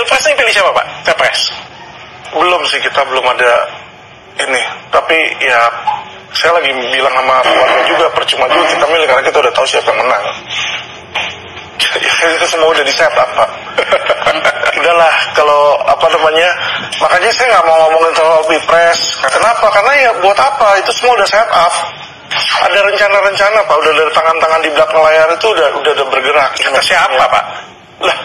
Pilpresnya pilih siapa Pak? Capres? Belum sih, kita belum ada ini. Tapi ya saya lagi bilang sama keluarga juga, percuma juga kita milih karena kita udah tahu siapa yang menang. Itu semua udah di set up Pak. Udahlah, kalau makanya saya nggak mau ngomongin soal Pilpres. Kenapa? Karena ya buat apa? Itu semua udah set up. Ada rencana-rencana Pak, udah dari tangan-tangan di belakang layar itu udah bergerak. Kata siapa Pak? Lah,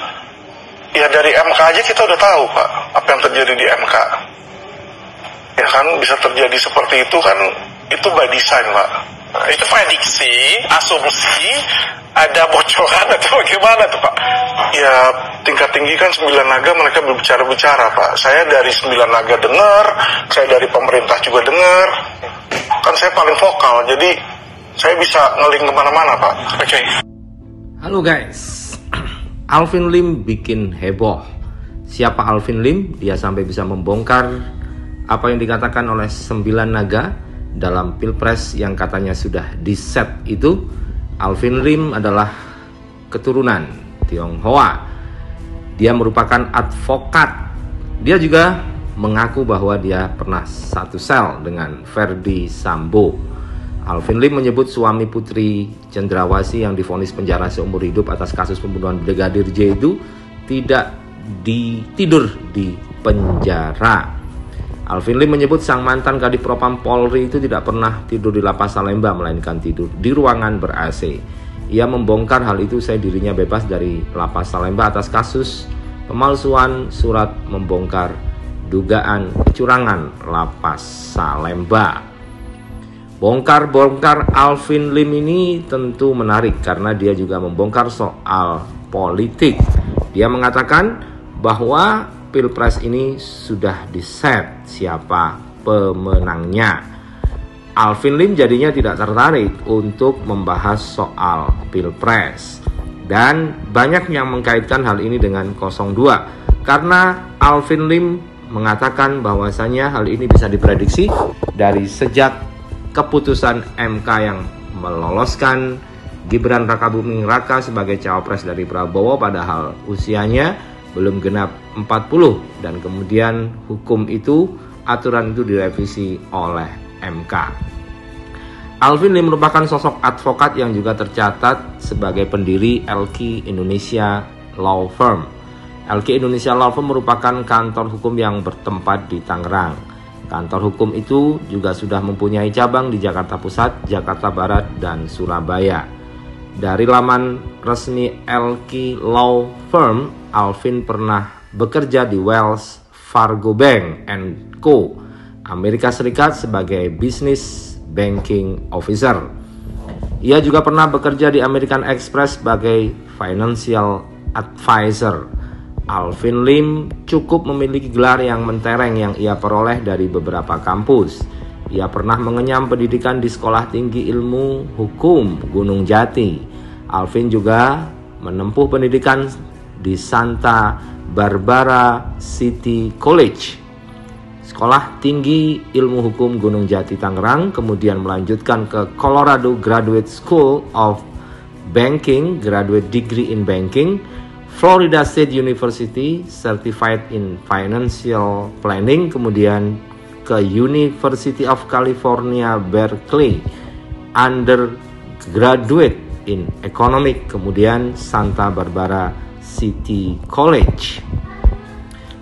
ya dari MK aja kita udah tahu Pak, apa yang terjadi di MK. Ya kan, bisa terjadi seperti itu kan, itu by design Pak. Nah, itu prediksi, asumsi, ada bocoran atau bagaimana tuh Pak? Ya tingkat tinggi kan 9 naga mereka berbicara-bicara Pak. Saya dari 9 naga dengar, saya dari pemerintah juga dengar. Kan saya paling vokal, jadi saya bisa ngeling kemana-mana Pak. Oke. Halo guys, Alvin Lim bikin heboh. Siapa Alvin Lim? Dia sampai bisa membongkar apa yang dikatakan oleh 9 naga dalam Pilpres yang katanya sudah di-set itu. Alvin Lim adalah keturunan Tionghoa. Dia merupakan advokat. Dia juga mengaku bahwa dia pernah satu sel dengan Verdi Sambo. Alvin Lim menyebut suami Putri Cendrawasih yang divonis penjara seumur hidup atas kasus pembunuhan Brigadir J itu tidak tidur di penjara. Alvin Lim menyebut sang mantan Kadif Propam Polri itu tidak pernah tidur di Lapas Salemba, melainkan tidur di ruangan ber-AC. Ia membongkar hal itu usai dirinya bebas dari Lapas Salemba atas kasus pemalsuan surat membongkar dugaan kecurangan Lapas Salemba. Bongkar-bongkar Alvin Lim ini tentu menarik karena dia juga membongkar soal politik. Dia mengatakan bahwa Pilpres ini sudah di-set siapa pemenangnya. Alvin Lim jadinya tidak tertarik untuk membahas soal Pilpres. Dan banyak yang mengkaitkan hal ini dengan 02 karena Alvin Lim mengatakan bahwasanya hal ini bisa diprediksi dari sejak keputusan MK yang meloloskan Gibran Rakabuming Raka sebagai cawapres dari Prabowo padahal usianya belum genap 40 dan kemudian aturan itu direvisi oleh MK. Alvin Lim merupakan sosok advokat yang juga tercatat sebagai pendiri LQ Indonesia Law Firm. LQ Indonesia Law Firm merupakan kantor hukum yang bertempat di Tangerang. Kantor hukum itu juga sudah mempunyai cabang di Jakarta Pusat, Jakarta Barat, dan Surabaya. Dari laman resmi LQ Law Firm, Alvin pernah bekerja di Wells Fargo Bank & Co. Amerika Serikat sebagai Business Banking Officer. Ia juga pernah bekerja di American Express sebagai Financial Advisor. Alvin Lim cukup memiliki gelar yang mentereng yang ia peroleh dari beberapa kampus. Ia pernah mengenyam pendidikan di Sekolah Tinggi Ilmu Hukum Gunung Jati. Alvin juga menempuh pendidikan di Santa Barbara City College, Sekolah Tinggi Ilmu Hukum Gunung Jati Tangerang, kemudian melanjutkan ke Colorado Graduate School of Banking, Graduate Degree in Banking, Florida State University, Certified in Financial Planning, kemudian ke University of California, Berkeley, Undergraduate in Economic, kemudian Santa Barbara City College.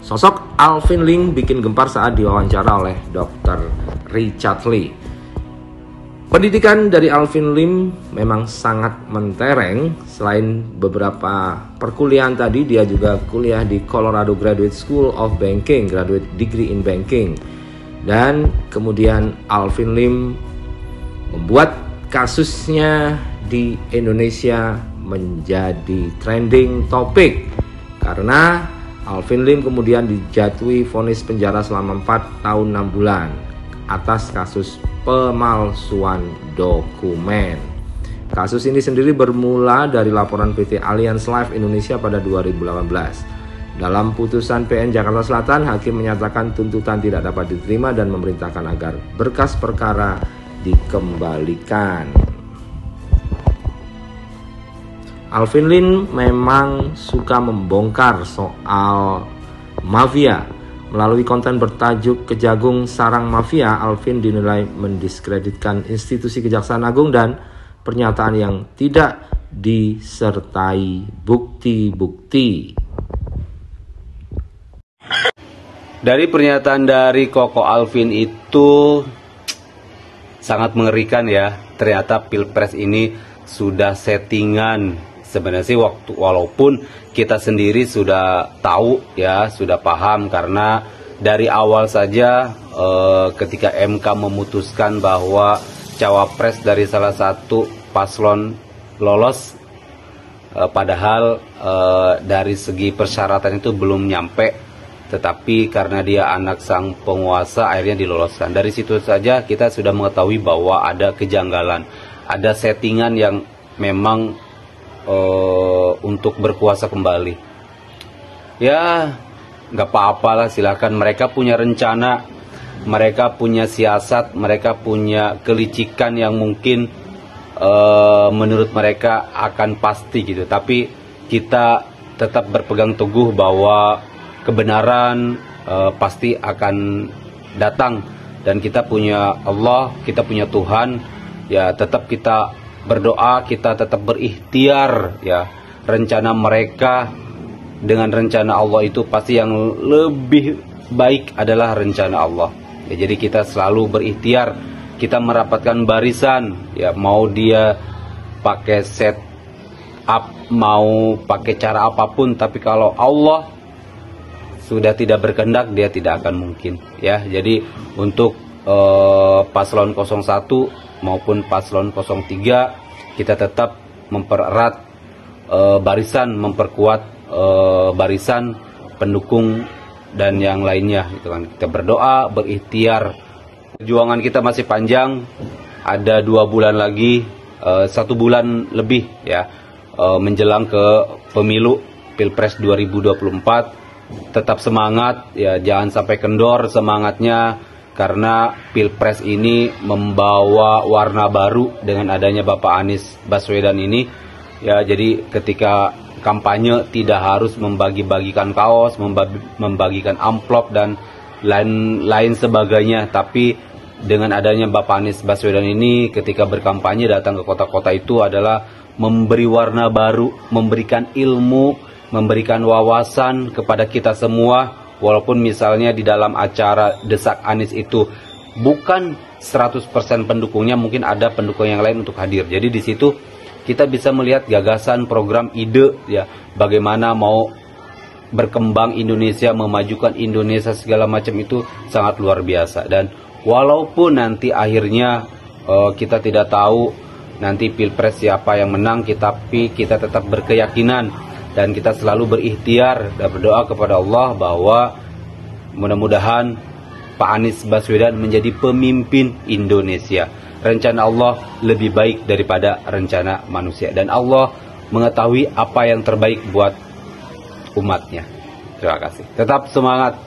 Sosok Alvin Lim bikin gempar saat diwawancara oleh Dr. Richard Lee. Pendidikan dari Alvin Lim memang sangat mentereng. Selain beberapa perkuliahan tadi, dia juga kuliah di Colorado Graduate School of Banking, Graduate Degree in Banking. Dan kemudian Alvin Lim membuat kasusnya di Indonesia menjadi trending topik karena Alvin Lim kemudian dijatuhi vonis penjara selama 4 tahun 6 bulan atas kasus pemalsuan dokumen. Kasus ini sendiri bermula dari laporan PT Allianz Life Indonesia pada 2018. Dalam putusan PN Jakarta Selatan, hakim menyatakan tuntutan tidak dapat diterima dan memerintahkan agar berkas perkara dikembalikan. Alvin Lim memang suka membongkar soal mafia. Melalui konten bertajuk Kejagung Sarang Mafia, Alvin dinilai mendiskreditkan institusi Kejaksaan Agung dan pernyataan yang tidak disertai bukti-bukti. Dari pernyataan dari Koko Alvin itu sangat mengerikan ya. Ternyata Pilpres ini sudah settingan. Sebenarnya sih walaupun kita sendiri sudah tahu ya, sudah paham karena dari awal saja ketika MK memutuskan bahwa cawapres dari salah satu paslon lolos, padahal dari segi persyaratan itu belum nyampe, tetapi karena dia anak sang penguasa akhirnya diloloskan. Dari situ saja kita sudah mengetahui bahwa ada kejanggalan, ada settingan yang memang untuk berkuasa kembali. Ya nggak apa-apalah, silakan. Mereka punya rencana, mereka punya siasat, mereka punya kelicikan yang mungkin menurut mereka akan pasti gitu. Tapi kita tetap berpegang teguh bahwa kebenaran pasti akan datang, dan kita punya Allah, kita punya Tuhan. Ya tetap kita berdoa, kita tetap berikhtiar ya. Rencana mereka dengan rencana Allah itu pasti yang lebih baik adalah rencana Allah. Ya, jadi kita selalu berikhtiar, kita merapatkan barisan ya, mau dia pakai set up, mau pakai cara apapun, tapi kalau Allah sudah tidak berkehendak, dia tidak akan mungkin ya. Jadi untuk paslon 01 maupun paslon 03 kita tetap mempererat barisan, memperkuat barisan pendukung dan yang lainnya gitu kan. Kita berdoa, berikhtiar. Perjuangan kita masih panjang, ada 2 bulan lagi, 1 bulan lebih ya menjelang ke pemilu Pilpres 2024. Tetap semangat ya, jangan sampai kendor semangatnya, karena Pilpres ini membawa warna baru dengan adanya Bapak Anies Baswedan ini ya. Jadi ketika kampanye tidak harus membagi-bagikan kaos, membagikan amplop dan lain sebagainya, tapi dengan adanya Bapak Anies Baswedan ini ketika berkampanye datang ke kota-kota itu adalah memberi warna baru, memberikan ilmu, memberikan wawasan kepada kita semua. Walaupun misalnya di dalam acara Desak Anies itu bukan 100% pendukungnya, mungkin ada pendukung yang lain untuk hadir. Jadi di situ kita bisa melihat gagasan, program, ide ya, bagaimana mau berkembang Indonesia, memajukan Indonesia segala macam itu sangat luar biasa. Dan walaupun nanti akhirnya kita tidak tahu nanti Pilpres siapa yang menang, tapi kita tetap berkeyakinan dan kita selalu berikhtiar dan berdoa kepada Allah bahwa mudah-mudahan Pak Anies Baswedan menjadi pemimpin Indonesia. Rencana Allah lebih baik daripada rencana manusia, dan Allah mengetahui apa yang terbaik buat umatnya. Terima kasih. Tetap semangat.